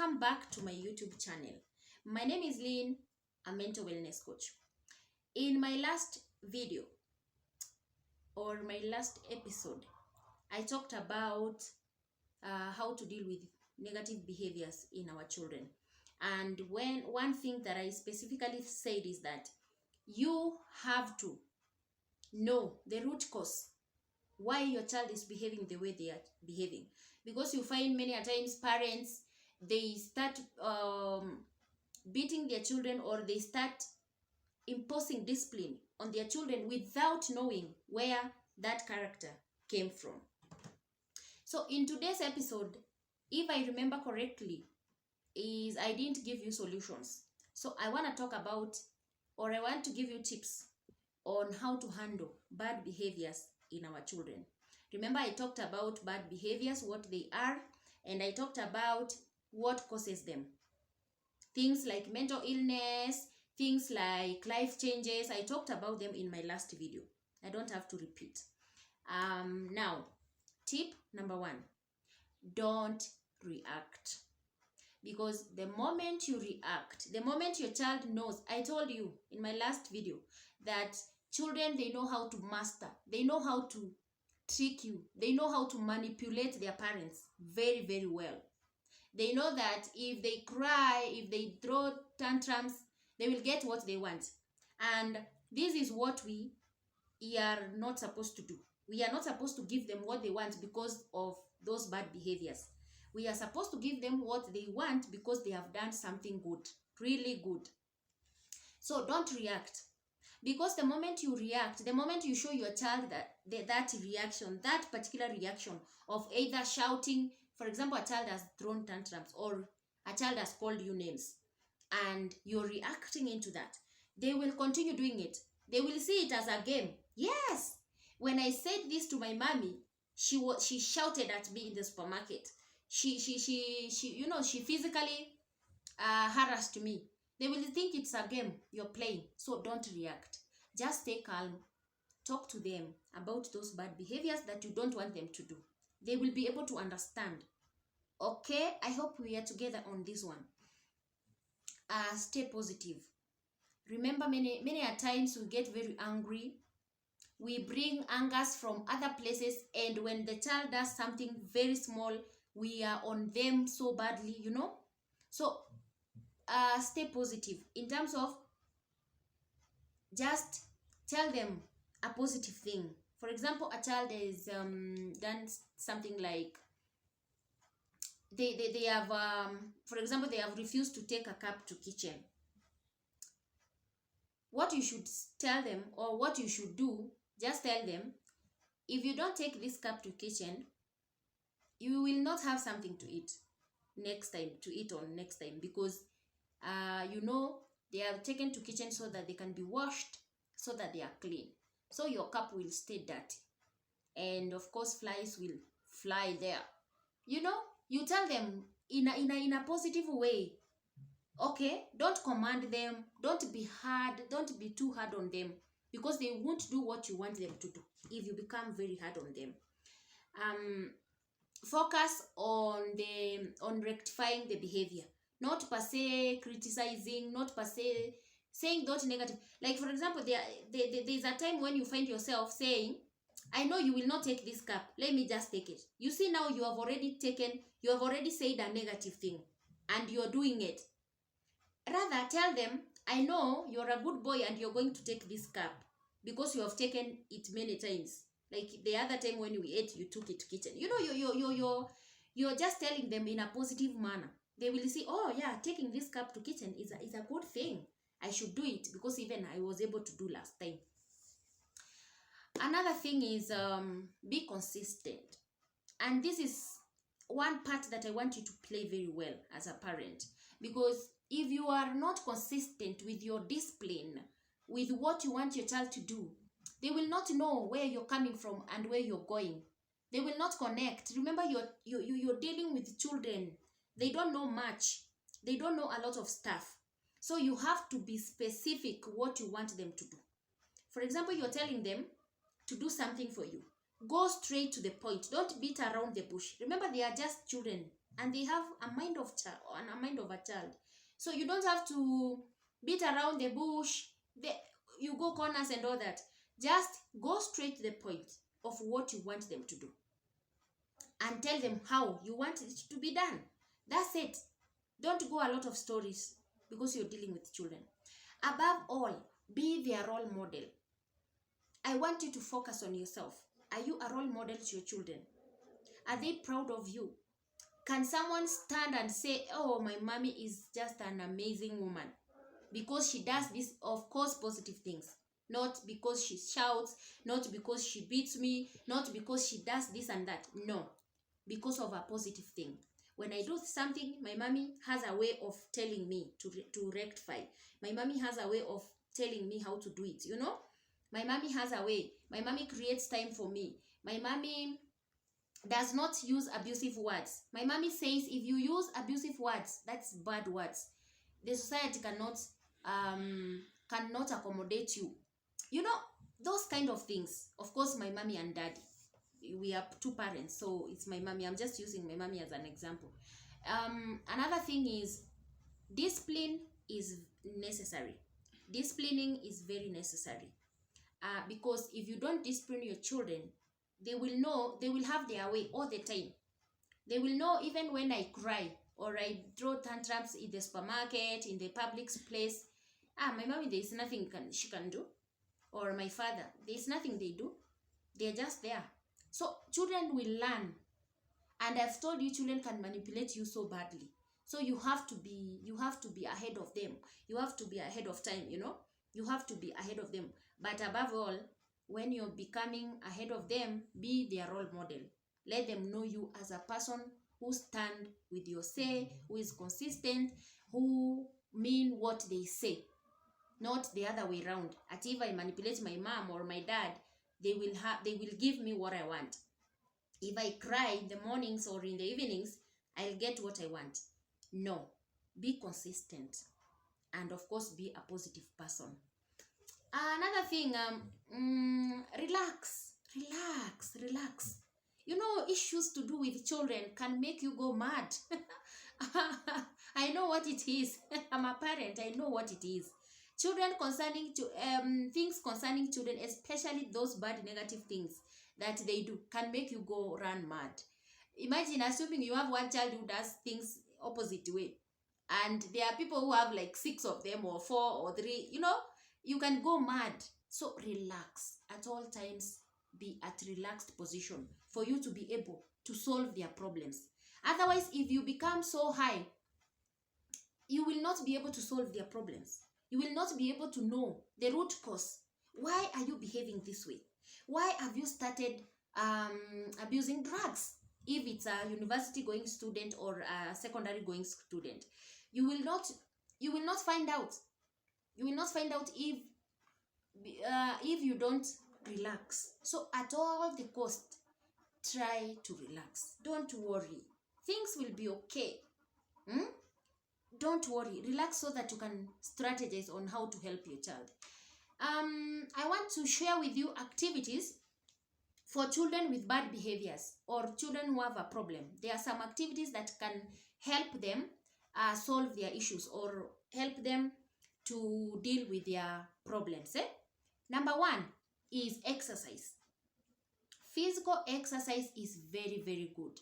Welcome back to my YouTube channel. My name is Lynn, a mental wellness coach. In my last video or my last episode, I talked about how to deal with negative behaviors in our children. And one thing that I specifically said is that you have to know the root cause why your child is behaving the way they are behaving, because you find many a times parents, they start beating their children, or they start imposing discipline on their children without knowing where that character came from. So in today's episode, if I remember correctly, is I didn't give you solutions. So I want to talk about, or I want to give you tips on how to handle bad behaviors in our children. Remember, I talked about bad behaviors, what they are, and I talked about what causes them. Things like mental illness, things like life changes. I talked about them in my last video. I don't have to repeat. Now, tip number 1, don't react. Because the moment you react, the moment your child knows, I told you in my last video that children, they know how to master, they know how to trick you, they know how to manipulate their parents very, very well. They know that if they cry, if they throw tantrums, they will get what they want. And this is what we are not supposed to do. We are not supposed to give them what they want because of those bad behaviors. We are supposed to give them what they want because they have done something good, really good. So don't react. Because the moment you react, the moment you show your child that reaction, that particular reaction of either shouting, for example, a child has thrown tantrums, or a child has called you names, and you're reacting into that, they will continue doing it. They will see it as a game. Yes, when I said this to my mommy, she shouted at me in the supermarket. She physically harassed me. They will think it's a game you're playing. So don't react. Just stay calm. Talk to them about those bad behaviors that you don't want them to do. They will be able to understand. Okay? I hope we are together on this one. Stay positive. Remember, many a times we get very angry. We bring angers from other places, and when the child does something very small, we are on them so badly, So stay positive in terms of just tell them a positive thing. For example, a child has done something like they have for example, they have refused to take a cup to kitchen. What you should tell them, or what you should do, just tell them, if you don't take this cup to kitchen, you will not have something to eat next time, because they are taken to kitchen so that they can be washed, so that they are clean. So your cup will stay dirty, and of course flies will fly there. You tell them in a positive way. Okay, don't command them, don't be hard, don't be too hard on them, because they won't do what you want them to do if you become very hard on them. Focus on rectifying the behavior, not per se criticizing, not per se saying those negative. Like, for example, there's a time when you find yourself saying, I know you will not take this cup, let me just take it. You see, now you have already said a negative thing, and you're doing it. Rather, tell them, I know you're a good boy and you're going to take this cup because you have taken it many times. Like the other time when we ate, you took it to kitchen. You're just telling them in a positive manner. They will see, oh yeah, taking this cup to kitchen is a good thing. I should do it because even I was able to do last time. Another thing is be consistent. And this is one part that I want you to play very well as a parent. Because if you are not consistent with your discipline, with what you want your child to do, they will not know where you're coming from and where you're going. They will not connect. Remember, you're dealing with children. They don't know much. They don't know a lot of stuff. So you have to be specific what you want them to do. For example, you're telling them to do something for you. Go straight to the point. Don't beat around the bush. Remember, they are just children. and they have a mind of a child. So you don't have to beat around the bush. You go corners and all that. Just go straight to the point of what you want them to do, and tell them how you want it to be done. That's it. Don't go a lot of stories, because you're dealing with children. Above all, be their role model. I want you to focus on yourself. Are you a role model to your children? Are they proud of you? Can someone stand and say, oh, my mommy is just an amazing woman because she does this, of course, positive things. Not because she shouts, not because she beats me, not because she does this and that. No, because of a positive thing. When I do something, my mommy has a way of telling me to rectify. My mommy has a way of telling me how to do it, you know? My mommy has a way. My mommy creates time for me. My mommy does not use abusive words. My mommy says if you use abusive words, that's bad words. The society cannot accommodate you. You know, those kind of things. Of course, my mommy and daddy, we are two parents, so it's my mommy. I'm just using my mommy as an example. Another thing is, discipline is necessary. Disciplining is very necessary, because if you don't discipline your children, they will have their way all the time. They will know even when I cry or I throw tantrums in the supermarket, in the public place. My mommy, there is nothing she can do. Or my father, there is nothing they do. They're just there. So children will learn. And I've told you, children can manipulate you so badly. So you have to be ahead of them. You have to be ahead of time, you know. You have to be ahead of them. But above all, when you're becoming ahead of them, be their role model. Let them know you as a person who stand with your say, who is consistent, who mean what they say, not the other way around. At if I manipulate my mom or my dad, they will give me what I want. If I cry in the mornings or in the evenings, I'll get what I want. No, be consistent, and of course, be a positive person. Another thing, relax. You know, issues to do with children can make you go mad. I know what it is. I'm a parent. I know what it is. Things concerning children, especially those bad negative things that they do, can make you go run mad. Imagine assuming you have one child who does things opposite way, and there are people who have like 6 of them or 4 or 3. You know, you can go mad. So relax at all times. Be at relaxed position for you to be able to solve their problems. Otherwise, if you become so high, you will not be able to solve their problems. You will not be able to know the root cause. Why are you behaving this way? Why have you started abusing drugs? If it's a university going student or a secondary going student, you will not find out. You will not find out if you don't relax. So at all the cost, try to relax. Don't worry. Things will be okay. Don't worry. Relax so that you can strategize on how to help your child. I want to share with you activities for children with bad behaviors or children who have a problem. There are some activities that can help them solve their issues or help them to deal with their problems. Number 1 is exercise. Physical exercise is very, very good.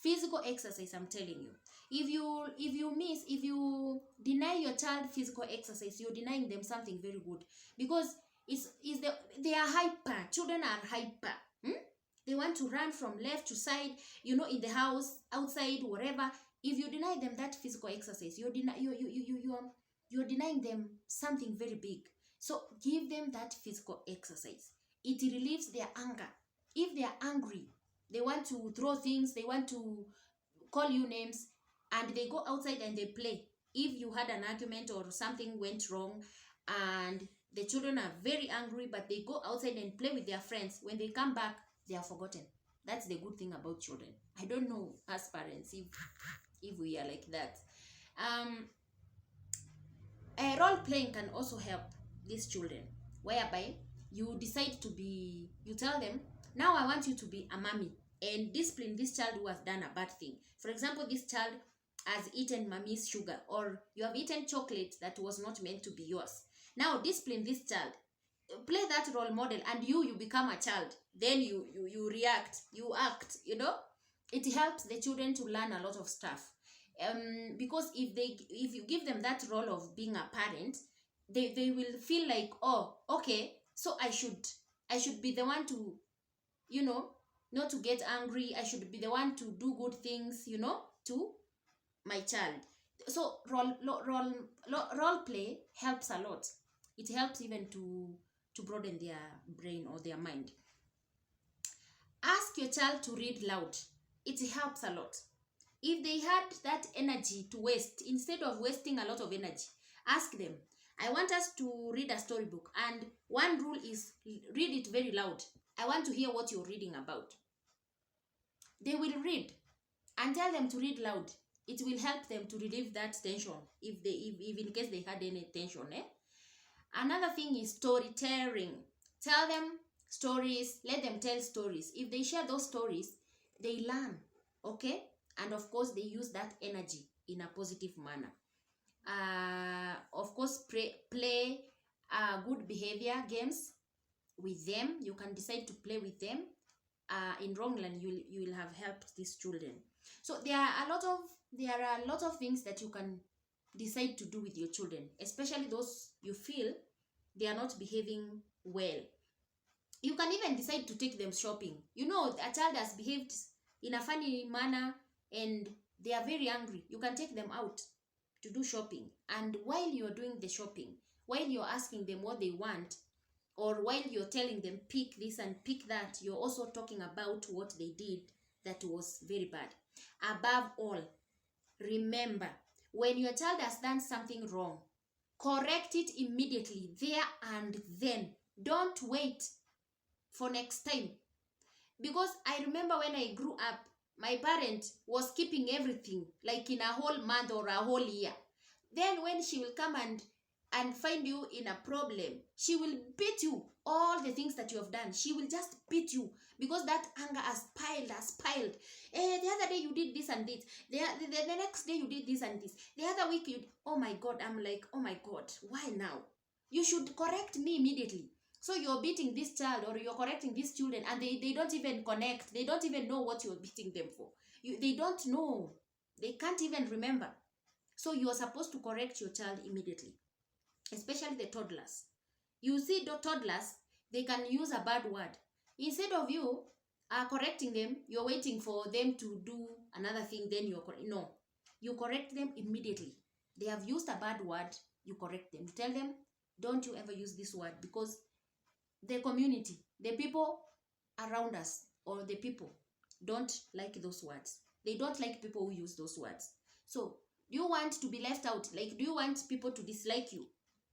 Physical exercise, I'm telling you. If you deny your child physical exercise, you're denying them something very good, because they are hyper. Children are hyper. They want to run from left to side, you know, in the house, outside, wherever. If you deny them that physical exercise, you're denying them something very big. So give them that physical exercise. It relieves their anger. If they are angry, they want to throw things, they want to call you names, and they go outside and they play. If you had an argument or something went wrong and the children are very angry, but they go outside and play with their friends, when they come back, they are forgotten. That's the good thing about children. I don't know as parents if we are like that. Role playing can also help these children, whereby you decide to be, you tell them, now I want you to be a mommy, and discipline this child who has done a bad thing. For example, this child has eaten mommy's sugar, or you have eaten chocolate that was not meant to be yours. Now discipline this child. Play that role model, and you become a child. Then you react, you act, you know. It helps the children to learn a lot of stuff. Because if you give them that role of being a parent, they will feel like, oh, okay, so I should be the one to, you know, not to get angry. I should be the one to do good things, you know, to my child. So role play helps a lot. It helps even to broaden their brain or their mind. Ask your child to read loud. It helps a lot. If they had that energy to waste, instead of wasting a lot of energy, ask them, I want us to read a storybook, and one rule is read it very loud. I want to hear what you're reading about. They will read, and tell them to read loud. It will help them to relieve that tension if in case they had any tension. Another thing is storytelling. Tell them stories, let them tell stories. If they share those stories, they learn, okay? And of course, they use that energy in a positive manner. Of course, play good behavior games with them. You can decide to play with them. In long run, you will have helped these children. So there are a lot of things that you can decide to do with your children, especially those you feel they are not behaving well. You can even decide to take them shopping. You know, a child has behaved in a funny manner and they are very angry. You can take them out to do shopping, and while you're doing the shopping, while you're asking them what they want, or while you're telling them pick this and pick that, you're also talking about what they did that was very bad. Above all, remember, when your child has done something wrong, correct it immediately, there and then. Don't wait for next time. Because I remember when I grew up, my parent was keeping everything like in a whole month or a whole year. Then when she will come and find you in a problem, she will beat you. All the things that you have done, she will just beat you, because that anger has piled. The other day you did this and this. The next day you did this and this. The other week you, oh my God, I'm like, oh my God, why now? You should correct me immediately. So you're beating this child, or you're correcting these children, and they don't even connect. They don't even know what you're beating them for. They don't know. They can't even remember. So you are supposed to correct your child immediately, especially the toddlers. You see, the toddlers, they can use a bad word. Instead of you correcting them, you're waiting for them to do another thing, then no. You correct them immediately. They have used a bad word, you correct them. You tell them, don't you ever use this word, because the community, the people around us, or the people don't like those words. They don't like people who use those words. So, do you want to be left out? Like, do you want people to dislike you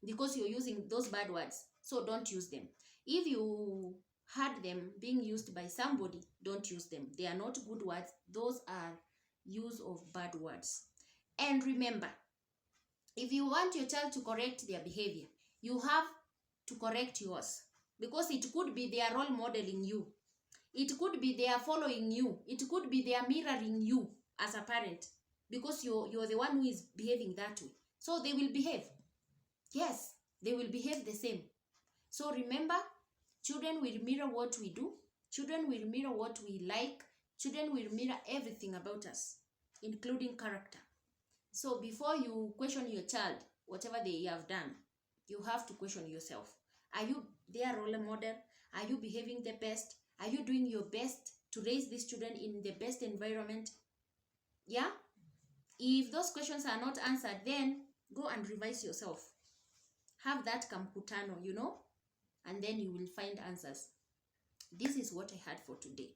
because you're using those bad words? So don't use them. If you had them being used by somebody, don't use them. They are not good words. Those are use of bad words. And remember, if you want your child to correct their behavior, you have to correct yours, because it could be they are role modeling you. It could be they are following you. It could be they are mirroring you as a parent, because you're the one who is behaving that way. So they will behave. Yes, they will behave the same. So remember, children will mirror what we do. Children will mirror what we like. Children will mirror everything about us, including character. So before you question your child, whatever they have done, you have to question yourself. Are you their role model? Are you behaving the best? Are you doing your best to raise these children in the best environment? Yeah? If those questions are not answered, then go and revise yourself. Have that kamputano, you know, and then you will find answers. This is what I had for today.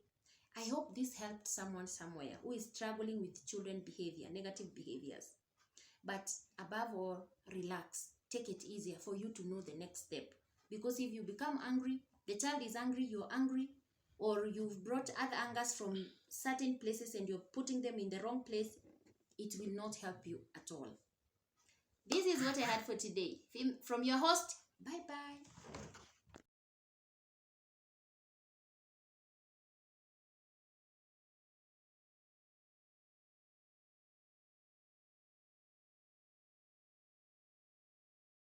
I hope this helped someone somewhere who is struggling with children behavior, negative behaviors. But above all, relax. Take it easier for you to know the next step. Because if you become angry, the child is angry, you're angry, or you've brought other angers from certain places and you're putting them in the wrong place, it will not help you at all. This is what I had for today. From your host, bye-bye.